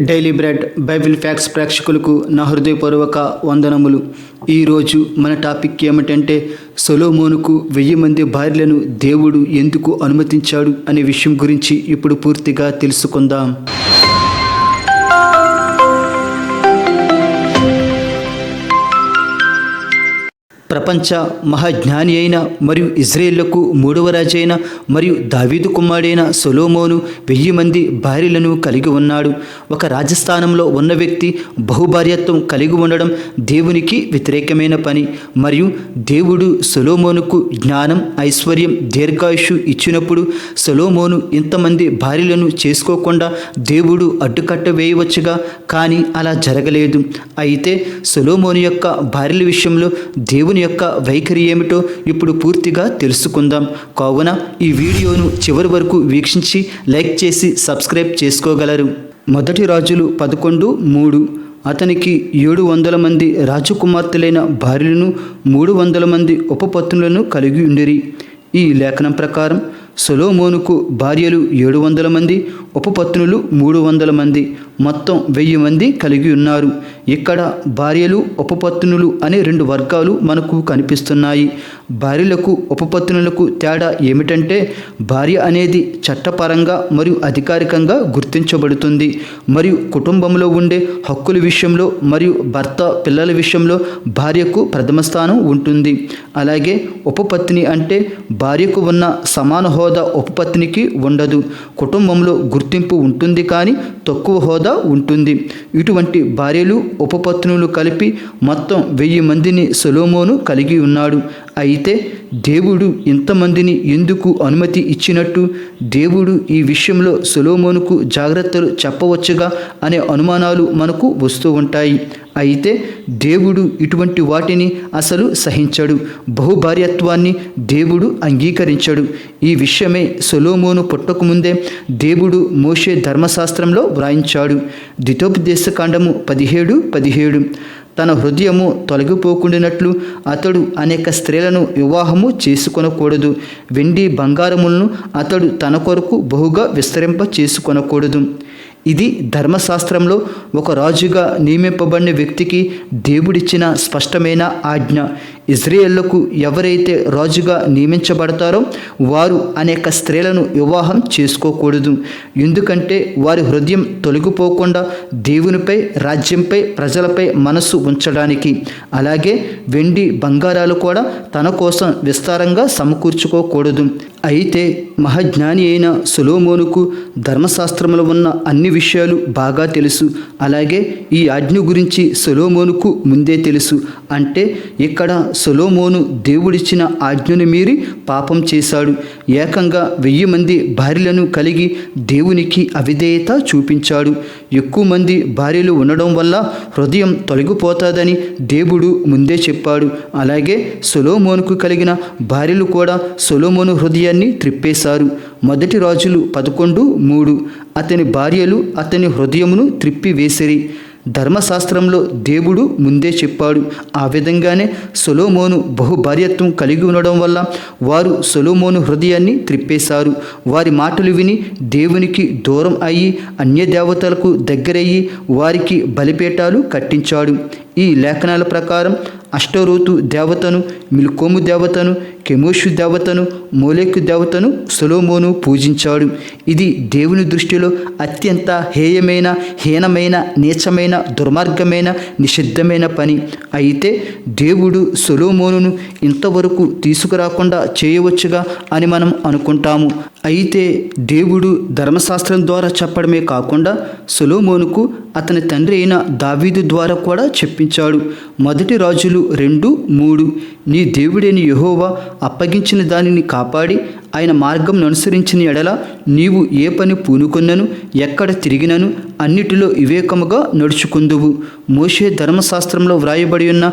Daily bread Bible facts ప్రేక్షకులకు నా హృదయపూర్వక వందనములు. ఈరోజు మన టాపిక్ ఏమిటంటే సొలొమోనుకు 1000 మంది భార్యలను దేవుడు ఎందుకు అనుమతించాడు అనే విషయం గురించి ఇప్పుడు పూర్తిగా తెలుసుకుందాం. ప్రపంచ మహాజ్ఞాని అయిన మరియు ఇజ్రాయేళ్లకు 3వ రాజు అయిన మరియు దావీదు కుమారుడైన సొలొమోను 1000 మంది భార్యలను కలిగి ఉన్నాడు. ఒక రాజస్థానంలో ఉన్న వ్యక్తి బహుభార్యత్వం కలిగి ఉండడం దేవునికి వ్యతిరేకమైన పని. మరియు దేవుడు సొలొమోనుకు జ్ఞానం, ఐశ్వర్యం, దీర్ఘాయుషు ఇచ్చినప్పుడు సొలొమోను ఇంతమంది భార్యలను చేసుకోకుండా దేవుడు అడ్డుకట్ట వేయవచ్చుగా, కానీ అలా జరగలేదు. అయితే సొలొమోను యొక్క భార్యల విషయంలో దేవుని యొక్క వైఖరి ఏమిటో ఇప్పుడు పూర్తిగా తెలుసుకుందాం. కావున ఈ వీడియోను చివరి వరకు వీక్షించి లైక్ చేసి సబ్స్క్రైబ్ చేసుకోగలరు. మొదటి రాజులు 11:3. అతనికి 700 మంది రాజకుమార్తెలైన భార్యలను 300 మంది ఉపపత్నులను కలిగి ఉండిరి. ఈ లేఖనం ప్రకారం సొలొమోనుకు భార్యలు 700 మంది, ఉపపత్నులు 300 మంది, మొత్తం 1000 మంది కలిగి ఉన్నారు. ఇక్కడ భార్యలు, ఉపపత్నులు అనే 2 వర్గాలు మనకు కనిపిస్తున్నాయి. భార్యలకు ఉపపత్నులకు తేడా ఏమిటంటే, భార్య అనేది చట్టపరంగా మరియు అధికారికంగా గుర్తించబడుతుంది మరియు కుటుంబంలో ఉండే హక్కుల విషయంలో మరియు భర్త, పిల్లల విషయంలో భార్యకు ప్రథమ స్థానం ఉంటుంది. అలాగే ఉపపత్ని అంటే భార్యకు ఉన్న సమాన హోదా ఉపపత్నికి ఉండదు. కుటుంబంలో గుర్తింపు ఉంటుంది కానీ తక్కువ హోదా ఉంటుంది. ఇటువంటి భార్యలు, ఉపపత్నులు కలిపి మొత్తం 1000 మందిని సొలొమోను కలిగి ఉన్నాడు. అయితే దేవుడు ఇంతమందిని ఎందుకు అనుమతి ఇచ్చినట్టు? దేవుడు ఈ విషయంలో సొలొమోనుకు జాగ్రత్తలు చెప్పవచ్చుగా అనే అనుమానాలు మనకు వస్తూ ఉంటాయి. అయితే దేవుడు ఇటువంటి వాటిని అసలు సహించడు. బహుభార్యత్వాన్ని దేవుడు అంగీకరించడు. ఈ విషయమే సొలొమోను పుట్టకముందే దేవుడు మోషే ధర్మశాస్త్రంలో వ్రాయించాడు. ద్వితోపదేశకాండము 17:17. తన హృదయము తొలగిపోకుండానట్లు అతడు అనేక స్త్రీలను వివాహము చేసుకొనకూడదు. వెండి బంగారములను అతడు తన కొరకు బహుగా విస్తరింప చేసుకొనకూడదు. ఇది ధర్మశాస్త్రంలో ఒక రాజుగా నియమింపబడిన వ్యక్తికి దేవుడిచ్చిన స్పష్టమైన ఆజ్ఞ. ఇజ్రాయేళ్లకు ఎవరైతే రాజుగా నియమించబడతారో వారు అనేక స్త్రీలను వివాహం చేసుకోకూడదు. ఎందుకంటే వారి హృదయం తొలగిపోకుండా దేవునిపై, రాజ్యంపై, ప్రజలపై మనస్సు ఉంచడానికి. అలాగే వెండి బంగారాలు కూడా తన కోసం విస్తారంగా సమకూర్చుకోకూడదు. అయితే మహాజ్ఞాని అయిన సొలొమోనుకు ధర్మశాస్త్రంలో ఉన్న అన్ని విషయాలు బాగా తెలుసు. అలాగే ఈ ఆజ్ఞ గురించి సొలొమోనుకు ముందే తెలుసు. అంటే ఇక్కడ సొలొమోను దేవుడిచ్చిన ఆజ్ఞను మీరి పాపం చేశాడు. ఏకంగా 1000 మంది భార్యలను కలిగి దేవునికి అవిధేయత చూపించాడు. ఎక్కువ మంది భార్యలు ఉండడం వల్ల హృదయం తొలగిపోతాదని దేవుడు ముందే చెప్పాడు. అలాగే సొలొమోనుకు కలిగిన భార్యలు కూడా సొలొమోను హృదయాన్ని త్రిప్పేశారు. మొదటి రాజులు 11:3. అతని భార్యలు అతని హృదయమును త్రిప్పివేసిరి. ధర్మశాస్త్రంలో దేవుడు ముందే చెప్పాడు. ఆ విధంగానే సొలొమోను బహుభార్యత్వం కలిగి ఉండడం వల్ల వారు సొలొమోను హృదయాన్ని త్రిప్పేశారు. వారి మాటలు విని దేవునికి దూరం అయ్యి అన్యదేవతలకు దగ్గరయ్యి వారికి బలిపీఠాలు కట్టించాడు. ఈ లేఖనాల ప్రకారం అష్టరోతు దేవతను, మిల్కోము దేవతను, కెమోషు దేవతను, మోలెకు దేవతను సొలొమోను పూజించాడు. ఇది దేవుని దృష్టిలో అత్యంత హేయమైన, హీనమైన, నీచమైన, దుర్మార్గమైన, నిషిద్ధమైన పని. అయితే దేవుడు సొలొమోనును ఇంతవరకు తీసుకురాకుండా చేయవచ్చుగా అని మనం అనుకుంటాము. అయితే దేవుడు ధర్మశాస్త్రం ద్వారా చెప్పడమే కాకుండా సొలొమోనుకు అతని తండ్రి అయిన దావీదు ద్వారా కూడా చెప్పించాడు. మొదటి రాజులు 2:3. నీ దేవుడైన యెహోవా అప్పగించిన దానిని కాపాడి ఆయన మార్గం అనుసరించిన ఎడల నీవు ఏ పని పూనుకొన్నను, ఎక్కడ తిరిగినను అన్నిటిలో వివేకముగా నడుచుకుందువు. మోషే ధర్మశాస్త్రంలో వ్రాయబడి ఉన్న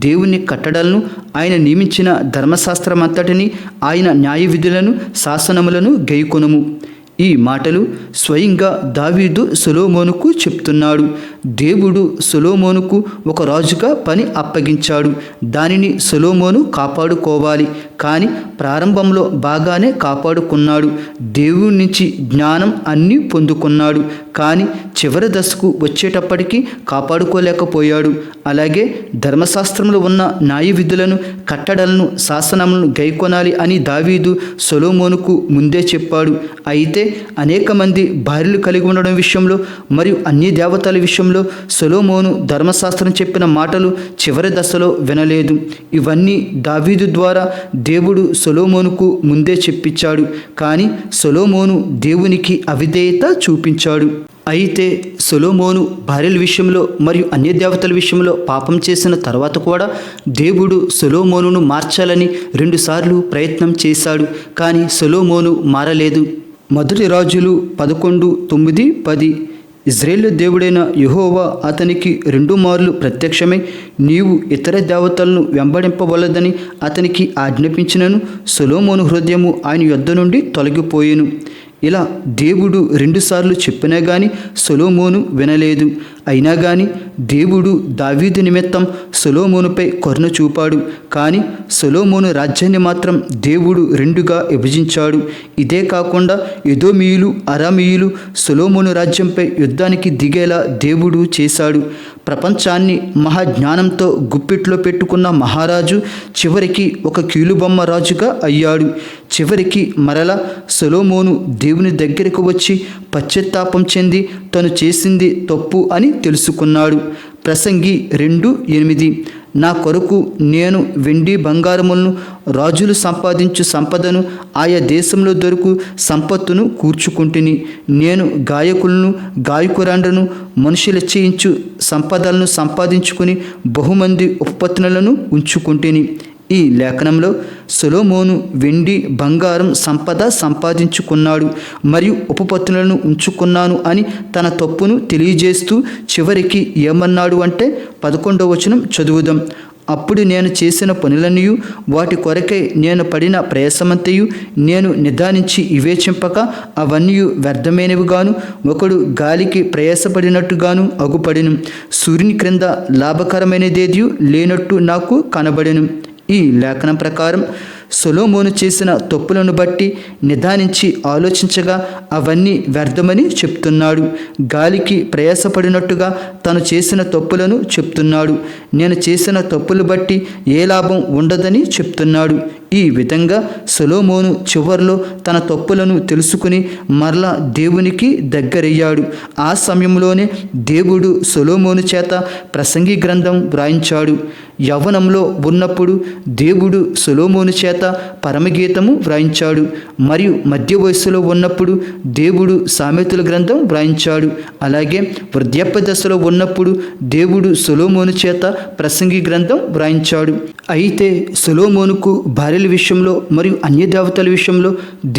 దేవుని కట్టడలను, ఆయన నియమించిన ధర్మశాస్త్రమంతటిని, ఆయన న్యాయ విధులను, శాసనములను గైకొనుము. ఈ మాటలు స్వయంగా దావీదు సొలొమోనుకు చెప్తున్నాడు. దేవుడు సొలొమోనుకు ఒక రాజుగా పని అప్పగించాడు. దానిని సొలొమోను కాపాడుకోవాలి. కానీ ప్రారంభంలో బాగానే కాపాడుకున్నాడు. దేవుడి నుంచి జ్ఞానం అన్నీ పొందుకున్నాడు. కానీ చివరి దశకు వచ్చేటప్పటికీ కాపాడుకోలేకపోయాడు. అలాగే ధర్మశాస్త్రంలో ఉన్న న్యాయ విధులను, కట్టడలను, శాసనములను గైకొనాలి అని దావీదు సొలొమోనుకు ముందే చెప్పాడు. అయితే అనేక మంది భార్యలు కలిగి ఉండడం విషయంలో మరియు అన్ని దేవతల విషయంలో సొలొమోను ధర్మశాస్త్రం చెప్పిన మాటలు చివరి దశలో వినలేదు. ఇవన్నీ దావీదు ద్వారా దేవుడు సొలొమోనుకు ముందే చెప్పించాడు. కానీ సొలొమోను దేవునికి అవిధేయత చూపించాడు. అయితే సొలొమోను భార్యల విషయంలో మరియు అన్య దేవతల విషయంలో పాపం చేసిన తర్వాత కూడా దేవుడు సొలొమోనును మార్చాలని 2 సార్లు ప్రయత్నం చేశాడు. కానీ సొలొమోను మారలేదు. మొదటి రాజులు 11:9-10 ఇజ్రాయేలు దేవుడైన యెహోవా అతనికి 2 మార్లు ప్రత్యక్షమై నీవు ఇతర దేవతలను వెంబడింపవలదని అతనికి ఆజ్ఞాపించినను సొలొమోను హృదయము ఆయన యొద్ద నుండి తొలగిపోయెను. ఇలా దేవుడు 2 సార్లు చెప్పినా కానీ సొలొమోను వినలేదు. అయినా కానీ దేవుడు దావీదు నిమిత్తం సొలొమోనుపై కరుణ చూపాడు. కానీ సొలొమోను రాజ్యాన్ని మాత్రం దేవుడు 2గా విభజించాడు. ఇదే కాకుండా ఎదోమీయులు, అరామీయులు సొలొమోను రాజ్యంపై యుద్ధానికి దిగేలా దేవుడు చేశాడు. ప్రపంచాన్ని మహాజ్ఞానంతో గుప్పిట్లో పెట్టుకున్న మహారాజు చివరికి ఒక కీలుబొమ్మ రాజుగా అయ్యాడు. చివరికి మరలా సొలొమోను దేవుని దగ్గరకు వచ్చి పశ్చాత్తాపం చెంది తను చేసింది తప్పు అని తెలుసుకున్నాడు. ప్రసంగి 2:8 నా కొరకు నేను వెండి బంగారములను, రాజులు సంపాదించు సంపదను, ఆయా దేశంలో దొరుకు సంపత్తును కూర్చుకుంటుని. నేను గాయకులను, గాయకురాండ్రను, మనుషులు చేయించు సంపదలను సంపాదించుకుని బహుమంది ఉపపత్నులను ఉంచుకుంటుని. ఈ లేఖనంలో సొలొమోను వెండి, బంగారం, సంపద సంపాదించుకున్నాడు మరియు ఉపపత్నులను ఉంచుకున్నాను అని తన తప్పును తెలియజేస్తూ చివరికి ఏమన్నాడు అంటే 11వ వచనం చదువుదాం. అప్పుడు నేను చేసిన పనులన్నీయు వాటి కొరకై నేను పడిన ప్రయాసమంతయు నేను నిదానించి వివేచింపక అవన్నీ వ్యర్థమైనవిగాను ఒకడు గాలికి ప్రయాసపడినట్టుగాను అగుపడెను. సూర్యుని క్రింద లాభకరమైనదేది లేనట్టు నాకు కనబడెను. ఈ లేఖనం ప్రకారం సొలొమోను చేసిన తప్పులను బట్టి నిదానించి ఆలోచించగా అవన్నీ వ్యర్థమని చెప్తున్నాడు. గాలికి ప్రయాసపడినట్టుగా తను చేసిన తప్పులను చెప్తున్నాడు. నేను చేసిన తప్పులు బట్టి ఏ లాభం ఉండదని చెప్తున్నాడు. ఈ విధంగా సొలొమోను చివరిలో తన తప్పులను తెలుసుకుని మరలా దేవునికి దగ్గరయ్యాడు. ఆ సమయంలోనే దేవుడు సొలొమోను చేత ప్రసంగి గ్రంథం వ్రాయించాడు. యవ్వనంలో ఉన్నప్పుడు దేవుడు సొలొమోను చేత పరమగీతము వ్రాయించాడు. మరియు మధ్య వయస్సులో ఉన్నప్పుడు దేవుడు సామెతల గ్రంథం వ్రాయించాడు. అలాగే వృద్ధాప్య దశలో ఉన్నప్పుడు దేవుడు సొలొమోను చేత ప్రసంగి గ్రంథం వ్రాయించాడు. అయితే సొలొమోనుకు భార్యల విషయంలో మరియు అన్య దేవతల విషయంలో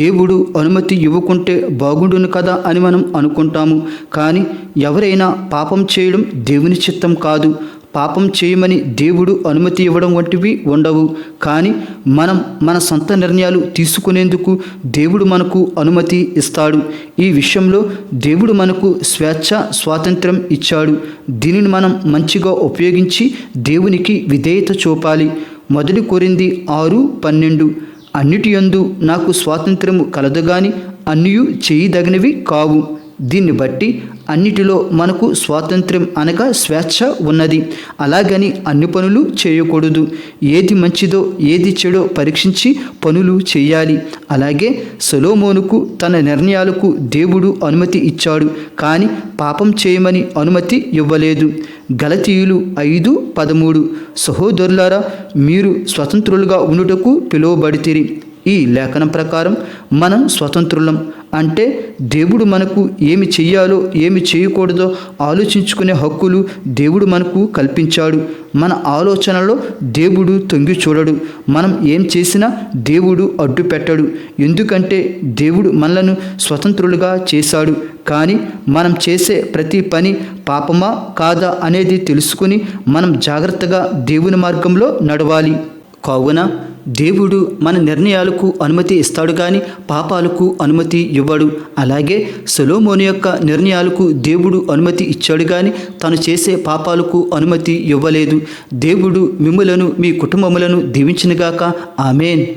దేవుడు అనుమతి ఇవ్వకుంటే బాగుండును కదా అని మనం అనుకుంటాము. కానీ ఎవరైనా పాపం చేయడం దేవుని చిత్తం కాదు. పాపం చేయమని దేవుడు అనుమతి ఇవ్వడం వంటివి ఉండవు. కానీ మనం మన సొంత నిర్ణయాలు తీసుకునేందుకు దేవుడు మనకు అనుమతి ఇస్తాడు. ఈ విషయంలో దేవుడు మనకు స్వాతంత్రం ఇచ్చాడు. దీనిని మనం మంచిగా ఉపయోగించి దేవునికి విధేయత చూపాలి. 1 కొరింథీ 6:12 అన్నిటి యందు నాకు స్వాతంత్రము కలదు గాని అన్నియు చేయదగినవి కావు. దీన్ని బట్టి అన్నిటిలో మనకు స్వాతంత్ర్యం అనగా స్వేచ్ఛ ఉన్నది. అలాగని అన్ని పనులు చేయకూడదు. ఏది మంచిదో ఏది చెడో పరీక్షించి పనులు చేయాలి. అలాగే సొలొమోనుకు తన నిర్ణయాలకు దేవుడు అనుమతి ఇచ్చాడు. కానీ పాపం చేయమని అనుమతి ఇవ్వలేదు. గలతీయులు 5:13 సహోదరులారా మీరు స్వతంత్రులుగా ఉండుటకు పిలువబడితిరి. ఈ లేఖనం ప్రకారం మనం స్వతంత్రులం. అంటే దేవుడు మనకు ఏమి చెయ్యాలో ఏమి చేయకూడదో ఆలోచించుకునే హక్కులు దేవుడు మనకు కల్పించాడు. మన ఆలోచనలో దేవుడు తొంగి చూడడు. మనం ఏం చేసినా దేవుడు అడ్డు పెట్టడు. ఎందుకంటే దేవుడు మనలను స్వతంత్రులుగా చేశాడు. కానీ మనం చేసే ప్రతి పని పాపమా కాదా అనేది తెలుసుకుని మనం జాగ్రత్తగా దేవుని మార్గంలో నడవాలి. కావున దేవుడు మన నిర్ణయాలకు అనుమతి ఇస్తాడు కానీ పాపాలకు అనుమతి ఇవ్వడు. అలాగే సొలొమోను యొక్క నిర్ణయాలకు దేవుడు అనుమతి ఇచ్చాడు కానీ తను చేసే పాపాలకు అనుమతి ఇవ్వలేదు. దేవుడు మిమ్ములను మీ కుటుంబములను దీవించునుగాక. ఆమేన్.